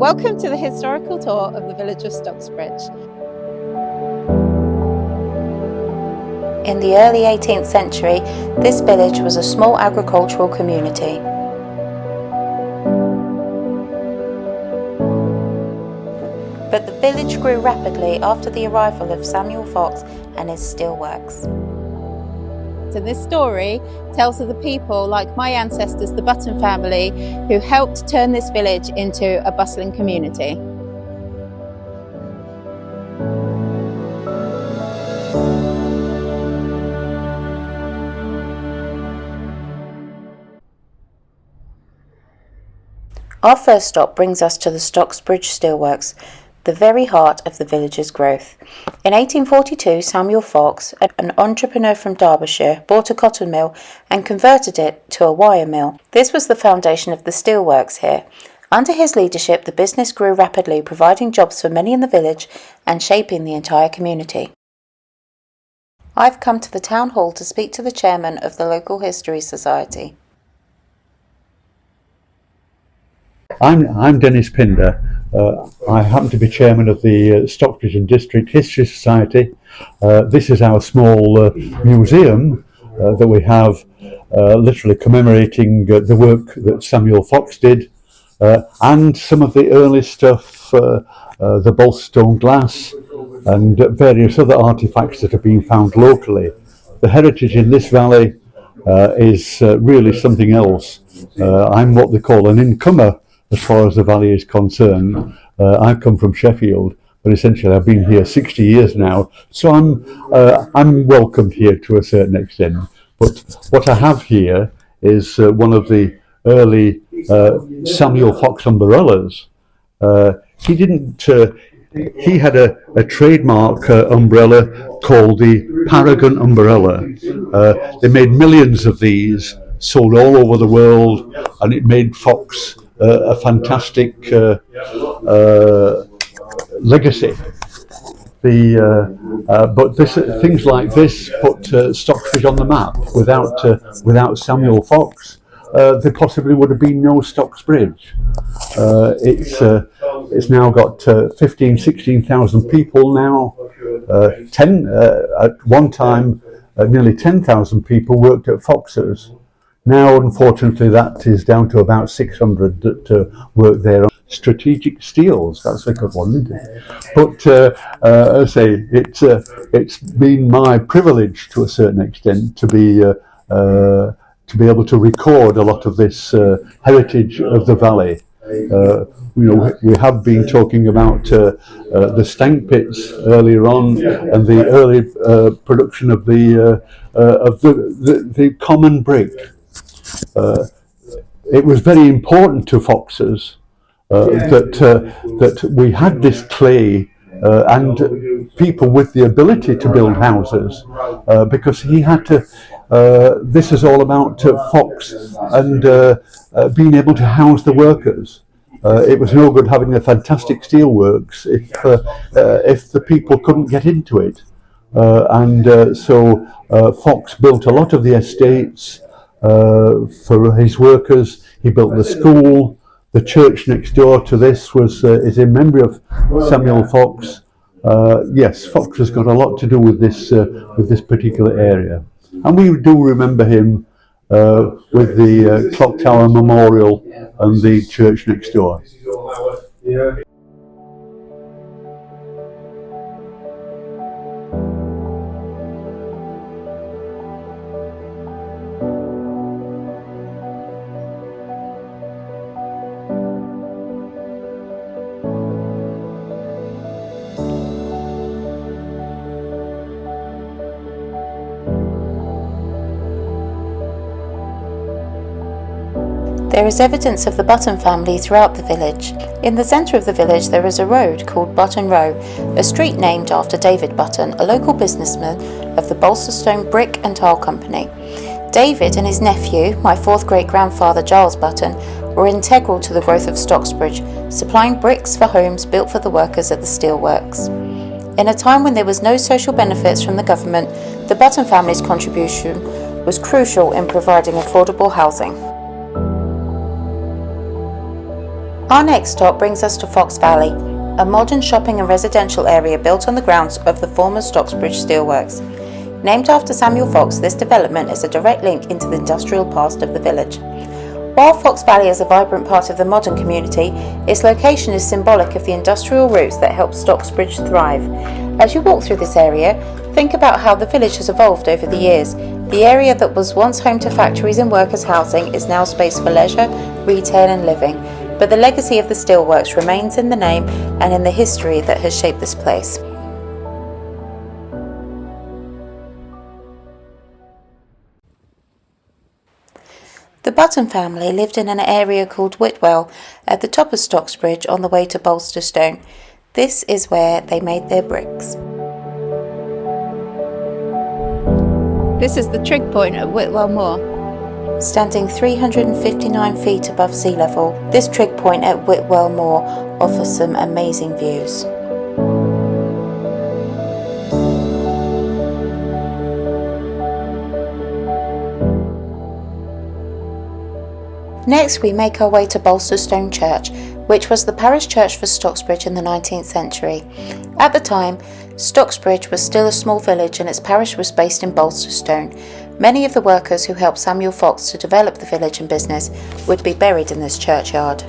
Welcome to the historical tour of the village of Stocksbridge. In the early 18th century, this village was a small agricultural community. But the village grew rapidly after the arrival of Samuel Fox and his steel works. And this story tells of the people like my ancestors, the Button family, who helped turn this village into a bustling community. Our first stop brings us to the Stocksbridge Steel Works, the very heart of the village's growth. In 1842, Samuel Fox, an entrepreneur from Derbyshire, bought a cotton mill and converted it to a wire mill. This was the foundation of the steelworks here. Under his leadership, the business grew rapidly, providing jobs for many in the village and shaping the entire community. I've come to the town hall to speak to the chairman of the local history society. I'm Dennis Pinder. I happen to be chairman of the Stocksbridge and District History Society. This is our small museum that we have, literally commemorating the work that Samuel Fox did, and some of the early stuff, the Bolstone glass and various other artifacts that have been found locally. The heritage in this valley is really something else. I'm what they call an incomer as far as the valley is concerned. I've come from Sheffield, but essentially I've been here 60 years now, so I'm welcomed here to a certain extent. But what I have here is one of the early Samuel Fox umbrellas. He had a trademark umbrella called the Paragon umbrella. They made millions of these, sold all over the world, and it made Fox a fantastic legacy. But things like this put Stocksbridge on the map. Without Samuel Fox, there possibly would have been no Stocksbridge. It's now got 16,000 people now. At one time, nearly 10,000 people worked at Fox's. Now, unfortunately, that is down to about 600 that work there on strategic steels. That's a good one, isn't it? But I say it's been my privilege to a certain extent to be able to record a lot of this heritage of the valley. We have been talking about the stank pits earlier on, and the early production of the common brick. It was very important to Fox's that we had this clay and people with the ability to build houses, because he had to. This is all about Fox and being able to house the workers. It was no good having a fantastic steelworks if the people couldn't get into it, so Fox built a lot of the estates for his workers. He built the school. The church next door to this is in memory of Samuel Fox. Yes, Fox has got a lot to do with this particular area, and we do remember him with the Clock Tower Memorial and the church next door. There is evidence of the Button family throughout the village. In the centre of the village there is a road called Button Row, a street named after David Button, a local businessman of the Bolstone Brick and Tile Company. David and his nephew, my fourth great-grandfather Giles Button, were integral to the growth of Stocksbridge, supplying bricks for homes built for the workers at the steelworks. In a time when there was no social benefits from the government, the Button family's contribution was crucial in providing affordable housing. Our next stop brings us to Fox Valley, a modern shopping and residential area built on the grounds of the former Stocksbridge Steel Works. Named after Samuel Fox, this development is a direct link into the industrial past of the village. While Fox Valley is a vibrant part of the modern community, its location is symbolic of the industrial roots that helped Stocksbridge thrive. As you walk through this area, think about how the village has evolved over the years. The area that was once home to factories and workers' housing is now space for leisure, retail and living, but the legacy of the steelworks remains in the name and in the history that has shaped this place. The Button family lived in an area called Whitwell at the top of Stocksbridge on the way to Bolsterstone. This is where they made their bricks. This is the trig point at Whitwell Moor. Standing 359 feet above sea level, this trig point at Whitwell Moor offers some amazing views. Next, we make our way to Bolsterstone Church, which was the parish church for Stocksbridge in the 19th century. At the time, Stocksbridge was still a small village and its parish was based in Bolsterstone. Many of the workers who helped Samuel Fox to develop the village and business would be buried in this churchyard.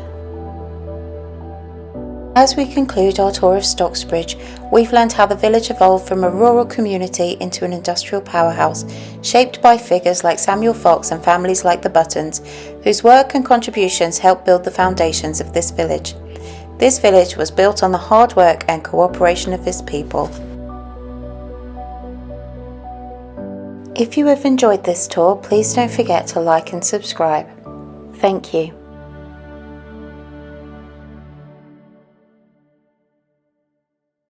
As we conclude our tour of Stocksbridge, we've learned how the village evolved from a rural community into an industrial powerhouse, shaped by figures like Samuel Fox and families like the Buttons, whose work and contributions helped build the foundations of this village. This village was built on the hard work and cooperation of its people. If you have enjoyed this tour, please don't forget to like and subscribe. Thank you.